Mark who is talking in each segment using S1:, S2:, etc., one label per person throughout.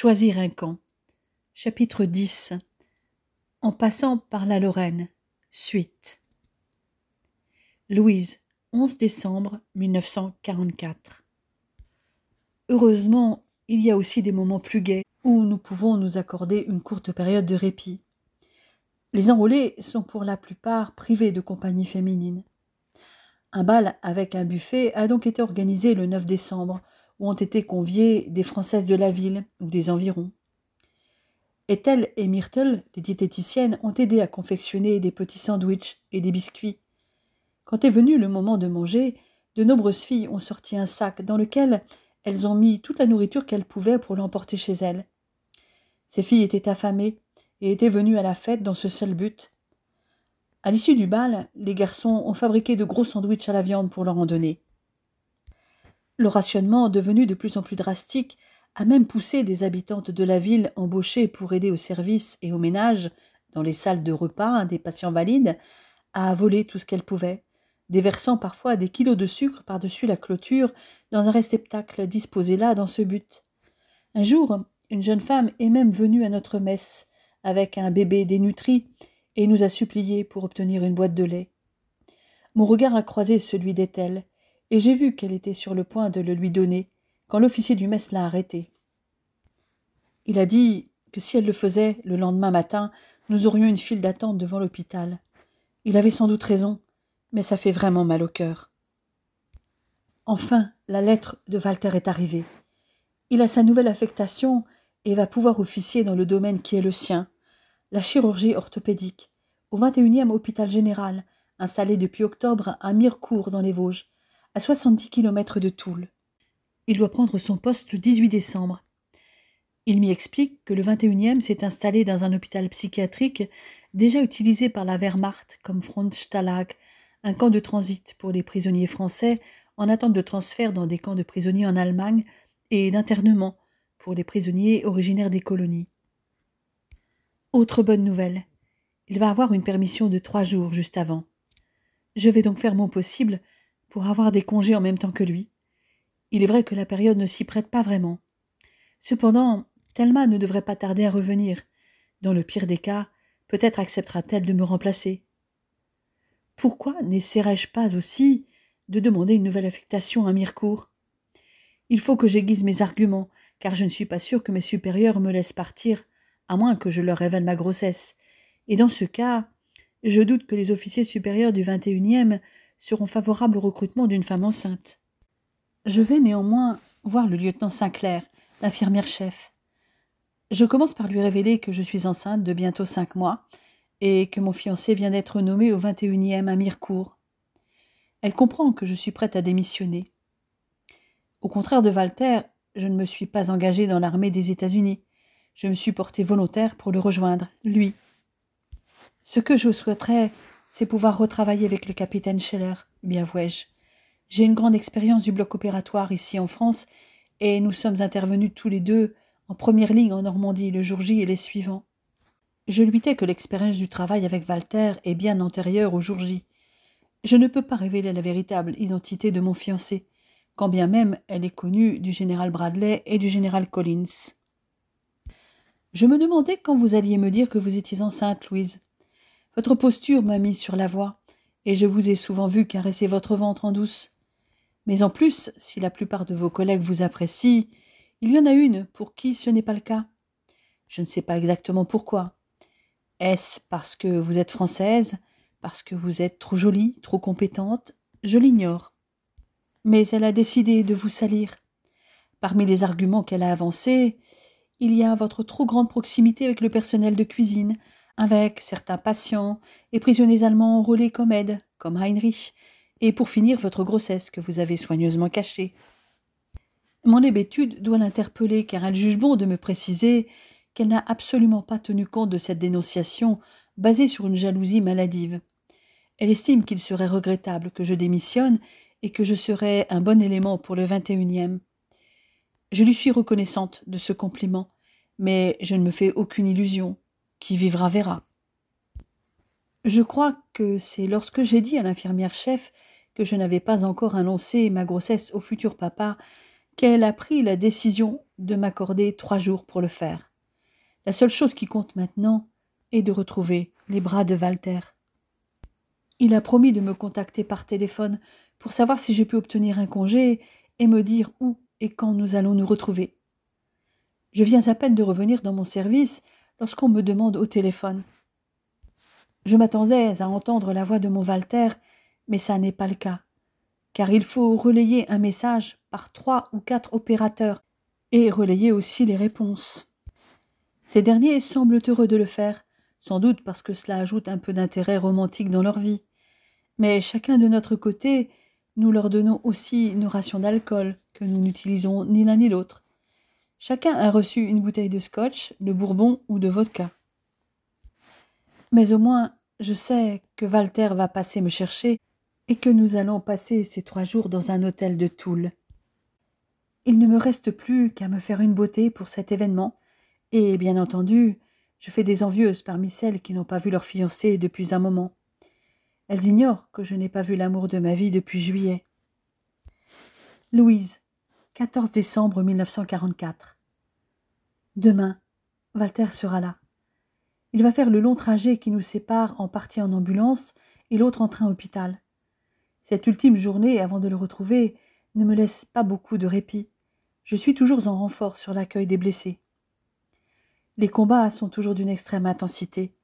S1: Choisir un camp. Chapitre 10. En passant par la Lorraine. Suite. Louise, 11 décembre 1944. Heureusement, il y a aussi des moments plus gais où nous pouvons nous accorder une courte période de répit. Les enrôlés sont pour la plupart privés de compagnie féminine. Un bal avec un buffet a donc été organisé le 9 décembre, où ont été conviées des Françaises de la ville ou des environs. Ethel et Myrtle, les diététiciennes, ont aidé à confectionner des petits sandwichs et des biscuits. Quand est venu le moment de manger, de nombreuses filles ont sorti un sac dans lequel elles ont mis toute la nourriture qu'elles pouvaient pour l'emporter chez elles. Ces filles étaient affamées et étaient venues à la fête dans ce seul but. À l'issue du bal, les garçons ont fabriqué de gros sandwichs à la viande pour leur en donner. Le rationnement, devenu de plus en plus drastique, a même poussé des habitantes de la ville embauchées pour aider au service et au ménage, dans les salles de repas des patients valides, à voler tout ce qu'elles pouvaient, déversant parfois des kilos de sucre par-dessus la clôture dans un réceptacle disposé là dans ce but. Un jour, une jeune femme est même venue à notre messe avec un bébé dénutri et nous a supplié pour obtenir une boîte de lait. Mon regard a croisé celui d'Ethel, et j'ai vu qu'elle était sur le point de le lui donner, quand l'officier du mess l'a arrêtée. Il a dit que si elle le faisait, le lendemain matin, nous aurions une file d'attente devant l'hôpital. Il avait sans doute raison, mais ça fait vraiment mal au cœur. Enfin, la lettre de Walter est arrivée. Il a sa nouvelle affectation et va pouvoir officier dans le domaine qui est le sien, la chirurgie orthopédique, au 21e hôpital général, installé depuis octobre à Mirecourt dans les Vosges, à 70 km de Toul. Il doit prendre son poste le 18 décembre. Il m'y explique que le 21e s'est installé dans un hôpital psychiatrique déjà utilisé par la Wehrmacht comme Frontstalag, un camp de transit pour les prisonniers français en attente de transfert dans des camps de prisonniers en Allemagne et d'internement pour les prisonniers originaires des colonies. Autre bonne nouvelle, il va avoir une permission de 3 jours juste avant. Je vais donc faire mon possible pour avoir des congés en même temps que lui. Il est vrai que la période ne s'y prête pas vraiment. Cependant, Thelma ne devrait pas tarder à revenir. Dans le pire des cas, peut-être acceptera-t-elle de me remplacer. Pourquoi n'essaierai-je pas aussi de demander une nouvelle affectation à Mirecourt? Il faut que j'aiguise mes arguments, car je ne suis pas sûre que mes supérieurs me laissent partir, à moins que je leur révèle ma grossesse. Et dans ce cas, je doute que les officiers supérieurs du 21e seront favorables au recrutement d'une femme enceinte. Je vais néanmoins voir le lieutenant Sinclair, l'infirmière-chef. Je commence par lui révéler que je suis enceinte de bientôt 5 mois et que mon fiancé vient d'être nommé au 21e à Mirecourt. Elle comprend que je suis prête à démissionner. Au contraire de Walter, je ne me suis pas engagée dans l'armée des États-Unis. Je me suis portée volontaire pour le rejoindre, lui. Ce que je souhaiterais, c'est pouvoir retravailler avec le capitaine Scheller, lui avouai-je. J'ai une grande expérience du bloc opératoire ici en France et nous sommes intervenus tous les deux en première ligne en Normandie le jour J et les suivants. Je lui dis que l'expérience du travail avec Walter est bien antérieure au jour J. Je ne peux pas révéler la véritable identité de mon fiancé, quand bien même elle est connue du général Bradley et du général Collins. Je me demandais quand vous alliez me dire que vous étiez enceinte, Louise. Votre posture m'a mise sur la voie, et je vous ai souvent vu caresser votre ventre en douce. Mais en plus, si la plupart de vos collègues vous apprécient, il y en a une pour qui ce n'est pas le cas. Je ne sais pas exactement pourquoi. Est-ce parce que vous êtes française, parce que vous êtes trop jolie, trop compétente? Je l'ignore. Mais elle a décidé de vous salir. Parmi les arguments qu'elle a avancés, il y a votre trop grande proximité avec le personnel de cuisine, avec certains patients et prisonniers allemands enrôlés comme aide, comme Heinrich, et pour finir votre grossesse que vous avez soigneusement cachée. Mon hébétude doit l'interpeller car elle juge bon de me préciser qu'elle n'a absolument pas tenu compte de cette dénonciation basée sur une jalousie maladive. Elle estime qu'il serait regrettable que je démissionne et que je serais un bon élément pour le 21e. Je lui suis reconnaissante de ce compliment, mais je ne me fais aucune illusion. Qui vivra verra. Je crois que c'est lorsque j'ai dit à l'infirmière-chef que je n'avais pas encore annoncé ma grossesse au futur papa qu'elle a pris la décision de m'accorder 3 jours pour le faire. La seule chose qui compte maintenant est de retrouver les bras de Walter. Il a promis de me contacter par téléphone pour savoir si j'ai pu obtenir un congé et me dire où et quand nous allons nous retrouver. Je viens à peine de revenir dans mon service lorsqu'on me demande au téléphone. Je m'attendais à entendre la voix de mon Walter, mais ça n'est pas le cas, car il faut relayer un message par 3 ou 4 opérateurs et relayer aussi les réponses. Ces derniers semblent heureux de le faire, sans doute parce que cela ajoute un peu d'intérêt romantique dans leur vie. Mais chacun de notre côté, nous leur donnons aussi nos rations d'alcool, que nous n'utilisons ni l'un ni l'autre. Chacun a reçu une bouteille de scotch, de bourbon ou de vodka. Mais au moins, je sais que Walter va passer me chercher et que nous allons passer ces 3 jours dans un hôtel de Toul. Il ne me reste plus qu'à me faire une beauté pour cet événement, et bien entendu, je fais des envieuses parmi celles qui n'ont pas vu leur fiancé depuis un moment. Elles ignorent que je n'ai pas vu l'amour de ma vie depuis juillet. Louise, 14 décembre 1944. Demain, Walter sera là. Il va faire le long trajet qui nous sépare en partie en ambulance et l'autre en train hôpital. Cette ultime journée avant de le retrouver ne me laisse pas beaucoup de répit. Je suis toujours en renfort sur l'accueil des blessés. Les combats sont toujours d'une extrême intensité.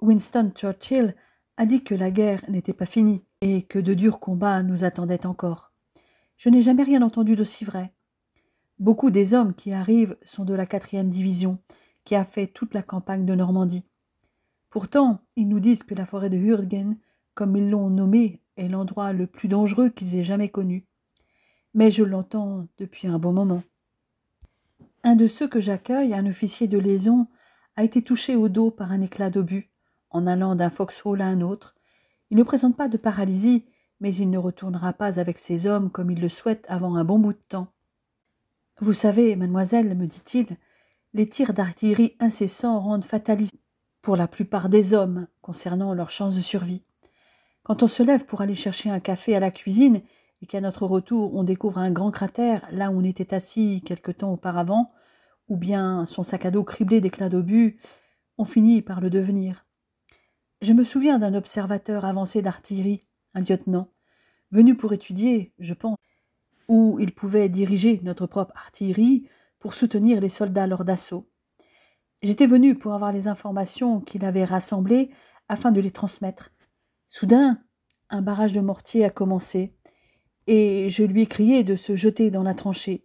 S1: Winston Churchill a dit que la guerre n'était pas finie et que de durs combats nous attendaient encore. Je n'ai jamais rien entendu d'aussi vrai. Beaucoup des hommes qui arrivent sont de la 4e division, qui a fait toute la campagne de Normandie. Pourtant, ils nous disent que la forêt de Hürtgen, comme ils l'ont nommée, est l'endroit le plus dangereux qu'ils aient jamais connu. Mais je l'entends depuis un bon moment. Un de ceux que j'accueille, un officier de liaison, a été touché au dos par un éclat d'obus, en allant d'un foxhole à un autre. Il ne présente pas de paralysie, mais il ne retournera pas avec ses hommes comme il le souhaite avant un bon bout de temps. « Vous savez, mademoiselle, me dit-il, les tirs d'artillerie incessants rendent fatalistes pour la plupart des hommes concernant leurs chances de survie. Quand on se lève pour aller chercher un café à la cuisine et qu'à notre retour on découvre un grand cratère là où on était assis quelque temps auparavant, ou bien son sac à dos criblé d'éclats d'obus, on finit par le devenir. Je me souviens d'un observateur avancé d'artillerie, un lieutenant, venu pour étudier, je pense, où il pouvait diriger notre propre artillerie pour soutenir les soldats lors d'assaut. J'étais venu pour avoir les informations qu'il avait rassemblées afin de les transmettre. Soudain, un barrage de mortier a commencé, et je lui ai crié de se jeter dans la tranchée.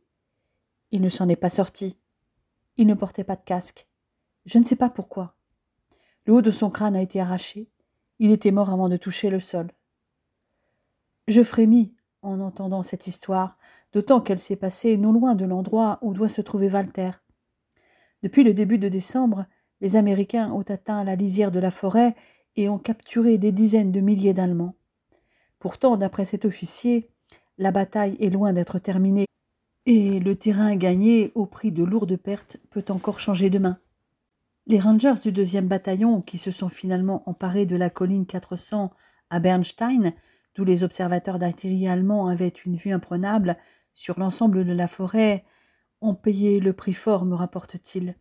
S1: Il ne s'en est pas sorti. Il ne portait pas de casque. Je ne sais pas pourquoi. Le haut de son crâne a été arraché. Il était mort avant de toucher le sol. Je frémis en entendant cette histoire, d'autant qu'elle s'est passée non loin de l'endroit où doit se trouver Walter. Depuis le début de décembre, les Américains ont atteint la lisière de la forêt et ont capturé des dizaines de milliers d'Allemands. Pourtant, d'après cet officier, la bataille est loin d'être terminée et le terrain gagné au prix de lourdes pertes peut encore changer de main. Les Rangers du 2e bataillon, qui se sont finalement emparés de la colline 400 à Bernstein, d'où les observateurs d'artillerie allemands avaient une vue imprenable sur l'ensemble de la forêt, ont payé le prix fort, me rapporte-t-il.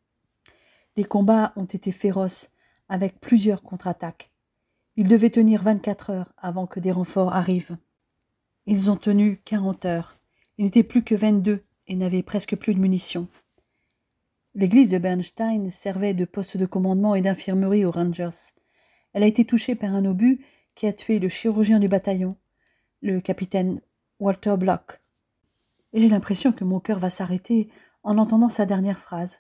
S1: Les combats ont été féroces, avec plusieurs contre-attaques. Ils devaient tenir 24 heures avant que des renforts arrivent. Ils ont tenu 40 heures. Ils n'étaient plus que 22 et n'avaient presque plus de munitions. L'église de Bernstein servait de poste de commandement et d'infirmerie aux Rangers. Elle a été touchée par un obus qui a tué le chirurgien du bataillon, le capitaine Walter Block. J'ai l'impression que mon cœur va s'arrêter en entendant sa dernière phrase.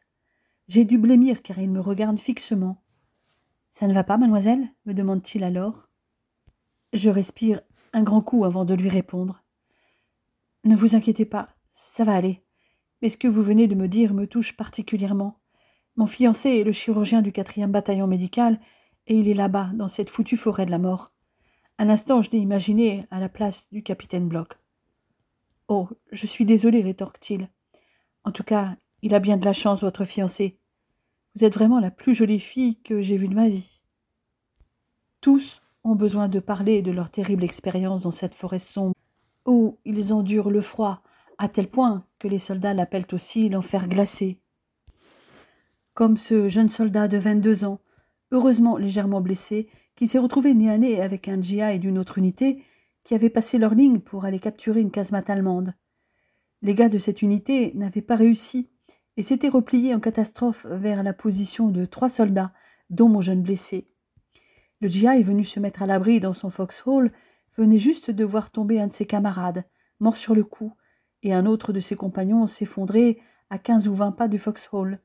S1: J'ai dû blêmir car il me regarde fixement. « Ça ne va pas, mademoiselle » me demande-t-il alors. Je respire un grand coup avant de lui répondre. « Ne vous inquiétez pas, ça va aller. Mais ce que vous venez de me dire me touche particulièrement. Mon fiancé est le chirurgien du 4e bataillon médical et il est là-bas, dans cette foutue forêt de la mort. Un instant, je l'ai imaginé à la place du capitaine Block. « Oh, je suis désolé, rétorque-t-il. En tout cas, il a bien de la chance, votre fiancé. Vous êtes vraiment la plus jolie fille que j'ai vue de ma vie. » Tous ont besoin de parler de leur terrible expérience dans cette forêt sombre, où ils endurent le froid, à tel point que les soldats l'appellent aussi l'enfer glacé. Comme ce jeune soldat de 22 ans, heureusement légèrement blessé, qui s'est retrouvé nez à nez avec un GI d'une autre unité qui avait passé leur ligne pour aller capturer une casemate allemande. Les gars de cette unité n'avaient pas réussi et s'étaient repliés en catastrophe vers la position de 3 soldats, dont mon jeune blessé. Le GI venu se mettre à l'abri dans son foxhole venait juste de voir tomber un de ses camarades, mort sur le coup, et un autre de ses compagnons s'effondrer à 15 ou 20 pas du foxhole.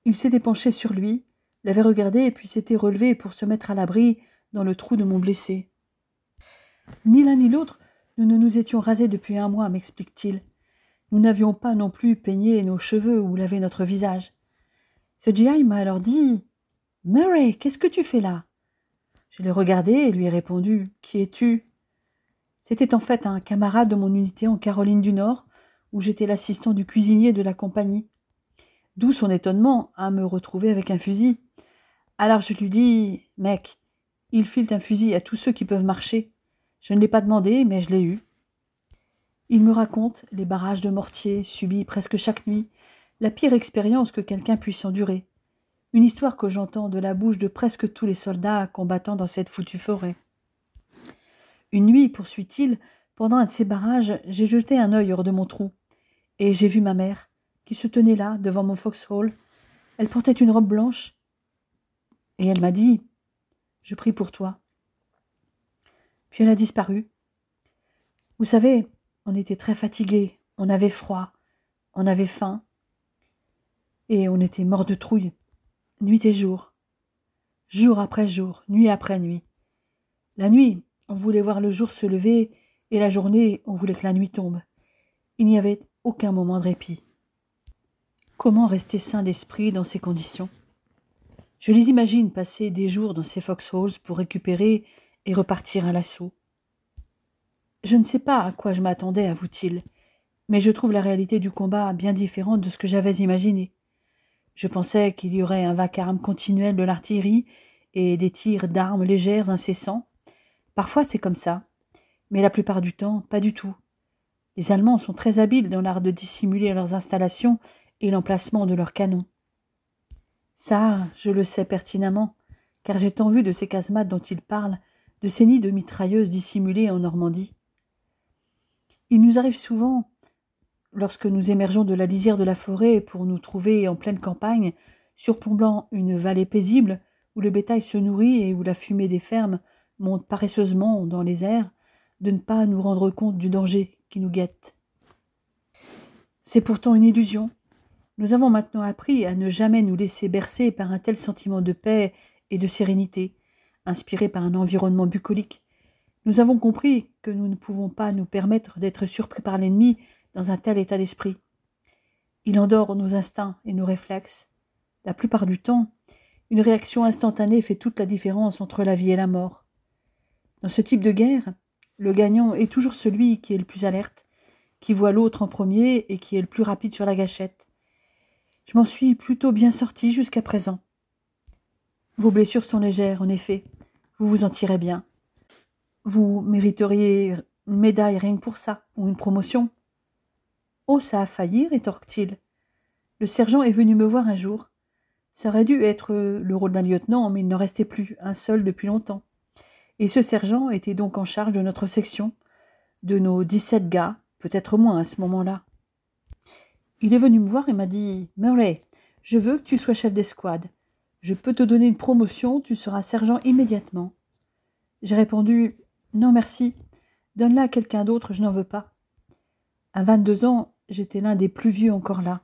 S1: Il s'était penché sur lui, l'avait regardé et puis s'était relevé pour se mettre à l'abri dans le trou de mon blessé. Ni l'un ni l'autre, nous ne nous étions rasés depuis 1 mois, m'explique-t-il. Nous n'avions pas non plus peigné nos cheveux ou lavé notre visage. Ce GI m'a alors dit « Murray, qu'est-ce que tu fais là ?» Je l'ai regardé et lui ai répondu « Qui es-tu » C'était en fait un camarade de mon unité en Caroline du Nord, où j'étais l'assistant du cuisinier de la compagnie. D'où son étonnement à me retrouver avec un fusil. Alors je lui dis « Mec, il file un fusil à tous ceux qui peuvent marcher. Je ne l'ai pas demandé, mais je l'ai eu. » Il me raconte les barrages de mortiers subis presque chaque nuit, la pire expérience que quelqu'un puisse endurer. Une histoire que j'entends de la bouche de presque tous les soldats combattant dans cette foutue forêt. Une nuit, poursuit-il, pendant un de ces barrages, j'ai jeté un œil hors de mon trou, et j'ai vu ma mère, qui se tenait là, devant mon foxhole. Elle portait une robe blanche, et elle m'a dit « Je prie pour toi ». Puis elle a disparu. Vous savez, on était très fatigués, on avait froid, on avait faim, et on était morts de trouille, nuit et jour après jour, nuit après nuit. La nuit, on voulait voir le jour se lever, et la journée, on voulait que la nuit tombe. Il n'y avait aucun moment de répit. Comment rester sain d'esprit dans ces conditions? Je les imagine passer des jours dans ces foxholes pour récupérer et repartir à l'assaut. Je ne sais pas à quoi je m'attendais, avoue-t-il, mais je trouve la réalité du combat bien différente de ce que j'avais imaginé. Je pensais qu'il y aurait un vacarme continuel de l'artillerie et des tirs d'armes légères incessants. Parfois c'est comme ça, mais la plupart du temps, pas du tout. Les Allemands sont très habiles dans l'art de dissimuler leurs installations et l'emplacement de leurs canons. Ça, je le sais pertinemment, car j'ai tant vu de ces casemates dont ils parlent, de ces nids de mitrailleuses dissimulés en Normandie. Il nous arrive souvent, lorsque nous émergeons de la lisière de la forêt pour nous trouver en pleine campagne, surplombant une vallée paisible où le bétail se nourrit et où la fumée des fermes monte paresseusement dans les airs, de ne pas nous rendre compte du danger qui nous guette. C'est pourtant une illusion. Nous avons maintenant appris à ne jamais nous laisser bercer par un tel sentiment de paix et de sérénité, inspiré par un environnement bucolique. Nous avons compris que nous ne pouvons pas nous permettre d'être surpris par l'ennemi dans un tel état d'esprit. Il endort nos instincts et nos réflexes. La plupart du temps, une réaction instantanée fait toute la différence entre la vie et la mort. Dans ce type de guerre, le gagnant est toujours celui qui est le plus alerte, qui voit l'autre en premier et qui est le plus rapide sur la gâchette. Je m'en suis plutôt bien sorti jusqu'à présent. Vos blessures sont légères, en effet. Vous vous en tirez bien. Vous mériteriez une médaille rien que pour ça, ou une promotion. Oh, ça a failli, rétorque-t-il. Le sergent est venu me voir un jour. Ça aurait dû être le rôle d'un lieutenant, mais il n'en restait plus un seul depuis longtemps. Et ce sergent était donc en charge de notre section, de nos 17 gars, peut-être moins à ce moment-là. Il est venu me voir et m'a dit « Murray, je veux que tu sois chef d'escouade. Je peux te donner une promotion, tu seras sergent immédiatement. » J'ai répondu « Non, merci. Donne-la à quelqu'un d'autre, je n'en veux pas. » À 22 ans, j'étais l'un des plus vieux encore là.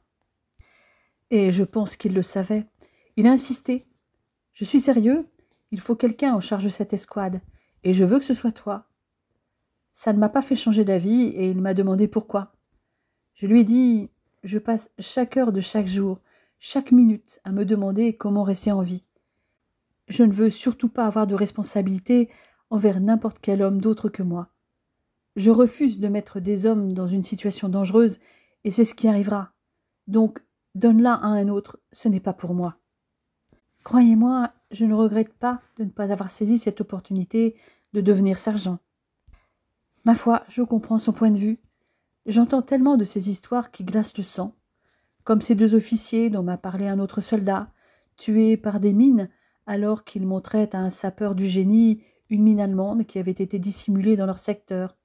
S1: Et je pense qu'il le savait. Il a insisté. « Je suis sérieux, il faut quelqu'un en charge de cette escouade, et je veux que ce soit toi. » Ça ne m'a pas fait changer d'avis, et il m'a demandé pourquoi. Je lui ai dit « Je passe chaque heure de chaque jour, chaque minute, à me demander comment rester en vie. Je ne veux surtout pas avoir de responsabilité envers n'importe quel homme d'autre que moi. Je refuse de mettre des hommes dans une situation dangereuse, et c'est ce qui arrivera. Donc, donne-la à un autre, ce n'est pas pour moi. » Croyez-moi, je ne regrette pas de ne pas avoir saisi cette opportunité de devenir sergent. Ma foi, je comprends son point de vue. J'entends tellement de ces histoires qui glacent le sang, comme ces 2 officiers dont m'a parlé un autre soldat, tués par des mines alors qu'ils montraient à un sapeur du génie une mine allemande qui avait été dissimulée dans leur secteur.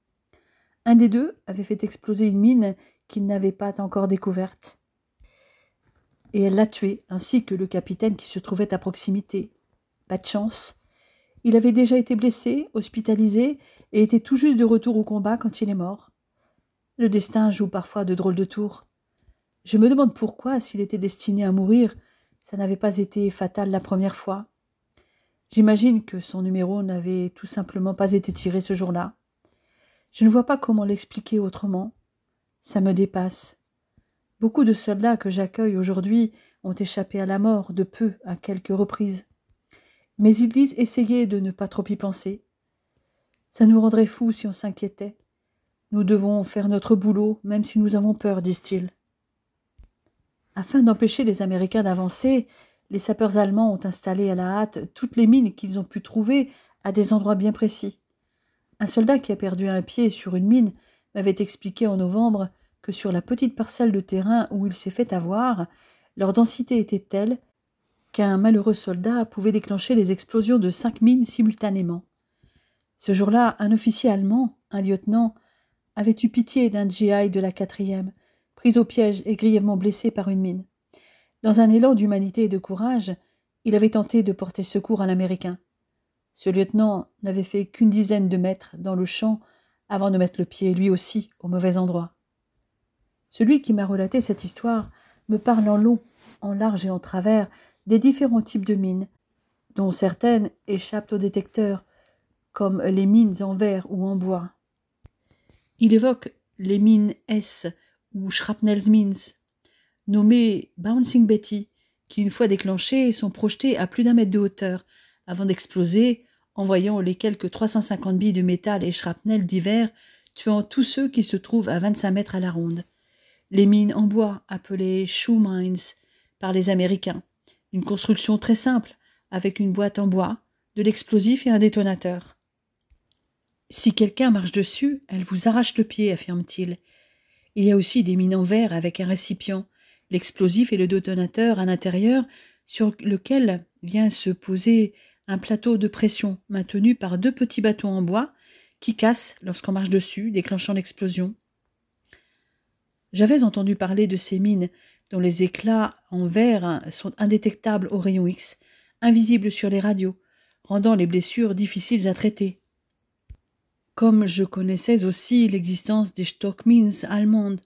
S1: Un des 2 avait fait exploser une mine qu'il n'avait pas encore découverte. Et elle l'a tué, ainsi que le capitaine qui se trouvait à proximité. Pas de chance. Il avait déjà été blessé, hospitalisé, et était tout juste de retour au combat quand il est mort. Le destin joue parfois de drôles de tours. Je me demande pourquoi, s'il était destiné à mourir, ça n'avait pas été fatal la première fois. J'imagine que son numéro n'avait tout simplement pas été tiré ce jour-là. Je ne vois pas comment l'expliquer autrement. Ça me dépasse. Beaucoup de soldats que j'accueille aujourd'hui ont échappé à la mort de peu à quelques reprises. Mais ils disent essayer de ne pas trop y penser. Ça nous rendrait fous si on s'inquiétait. Nous devons faire notre boulot, même si nous avons peur, disent-ils. Afin d'empêcher les Américains d'avancer, les sapeurs allemands ont installé à la hâte toutes les mines qu'ils ont pu trouver à des endroits bien précis. Un soldat qui a perdu un pied sur une mine m'avait expliqué en novembre que sur la petite parcelle de terrain où il s'est fait avoir, leur densité était telle qu'un malheureux soldat pouvait déclencher les explosions de 5 mines simultanément. Ce jour-là, un officier allemand, un lieutenant, avait eu pitié d'un GI de la 4e, pris au piège et grièvement blessé par une mine. Dans un élan d'humanité et de courage, il avait tenté de porter secours à l'Américain. Ce lieutenant n'avait fait qu'une dizaine de mètres dans le champ avant de mettre le pied, lui aussi, au mauvais endroit. Celui qui m'a relaté cette histoire me parle en long, en large et en travers des différents types de mines, dont certaines échappent au détecteur, comme les mines en verre ou en bois. Il évoque les mines S ou shrapnel mines, nommées Bouncing Betty, qui, une fois déclenchées, sont projetées à plus d'1 mètre de hauteur, avant d'exploser, envoyant les quelques 350 billes de métal et shrapnel divers, tuant tous ceux qui se trouvent à 25 mètres à la ronde. Les mines en bois, appelées shoe mines par les Américains, une construction très simple, avec une boîte en bois, de l'explosif et un détonateur. Si quelqu'un marche dessus, elle vous arrache le pied, affirme-t-il. Il y a aussi des mines en verre avec un récipient, l'explosif et le détonateur à l'intérieur, sur lequel vient se poser un plateau de pression maintenu par 2 petits bâtons en bois qui cassent lorsqu'on marche dessus, déclenchant l'explosion. J'avais entendu parler de ces mines dont les éclats en verre sont indétectables aux rayons X, invisibles sur les radios, rendant les blessures difficiles à traiter. Comme je connaissais aussi l'existence des Stockmines allemandes,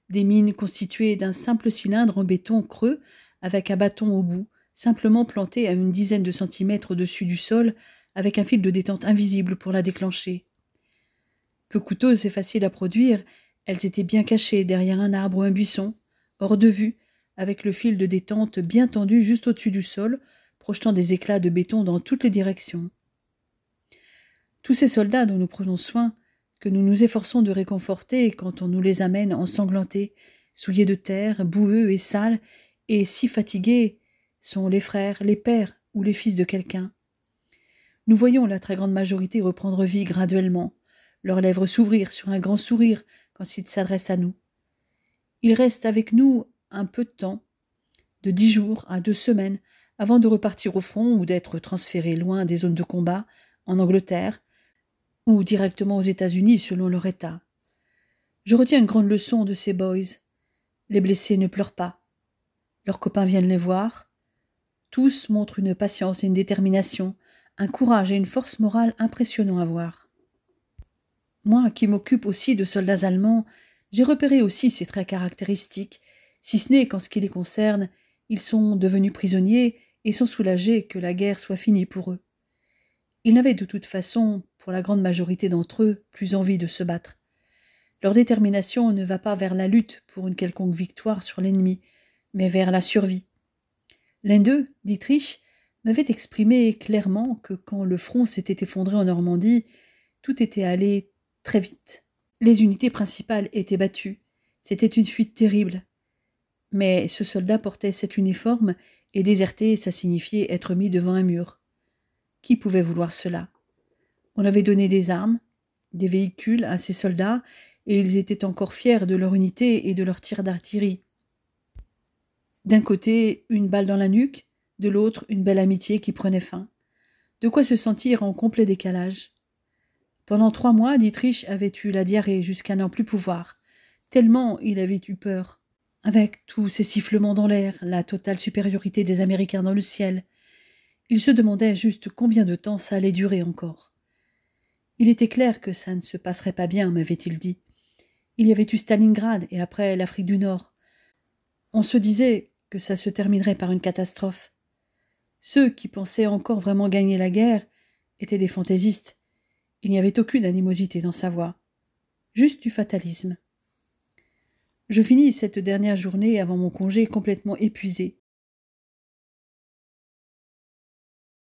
S1: des mines constituées d'un simple cylindre en béton creux avec un bâton au bout, simplement planté à une dizaine de centimètres au-dessus du sol, avec un fil de détente invisible pour la déclencher. Peu coûteuses et faciles à produire, elles étaient bien cachées derrière un arbre ou un buisson, hors de vue, avec le fil de détente bien tendu juste au-dessus du sol, projetant des éclats de béton dans toutes les directions. Tous ces soldats dont nous prenons soin, que nous nous efforçons de réconforter quand on nous les amène ensanglantés, souillés de terre, boueux et sales, et si fatigués, sont les frères, les pères ou les fils de quelqu'un. Nous voyons la très grande majorité reprendre vie graduellement, leurs lèvres s'ouvrir sur un grand sourire quand ils s'adressent à nous. Ils restent avec nous un peu de temps, de 10 jours à 2 semaines, avant de repartir au front ou d'être transférés loin des zones de combat, en Angleterre, ou directement aux États-Unis selon leur état. Je retiens une grande leçon de ces boys. Les blessés ne pleurent pas. Leurs copains viennent les voir. Tous montrent une patience et une détermination, un courage et une force morale impressionnants à voir. Moi, qui m'occupe aussi de soldats allemands, j'ai repéré aussi ces traits caractéristiques, si ce n'est qu'en ce qui les concerne, ils sont devenus prisonniers et sont soulagés que la guerre soit finie pour eux. Ils n'avaient de toute façon, pour la grande majorité d'entre eux, plus envie de se battre. Leur détermination ne va pas vers la lutte pour une quelconque victoire sur l'ennemi, mais vers la survie. L'un d'eux, Dietrich, m'avait exprimé clairement que quand le front s'était effondré en Normandie, tout était allé très vite. Les unités principales étaient battues. C'était une fuite terrible. Mais ce soldat portait cet uniforme et déserter, ça signifiait être mis devant un mur. Qui pouvait vouloir cela? On avait donné des armes, des véhicules à ces soldats, et ils étaient encore fiers de leur unité et de leurs tirs d'artillerie. D'un côté, une balle dans la nuque, de l'autre, une belle amitié qui prenait fin. De quoi se sentir en complet décalage. Pendant 3 mois, Dietrich avait eu la diarrhée jusqu'à n'en plus pouvoir, tellement il avait eu peur. Avec tous ces sifflements dans l'air, la totale supériorité des Américains dans le ciel, il se demandait juste combien de temps ça allait durer encore. Il était clair que ça ne se passerait pas bien, m'avait-il dit. Il y avait eu Stalingrad et après l'Afrique du Nord. On se disait que ça se terminerait par une catastrophe. Ceux qui pensaient encore vraiment gagner la guerre étaient des fantaisistes. Il n'y avait aucune animosité dans sa voix. Juste du fatalisme. Je finis cette dernière journée avant mon congé complètement épuisé.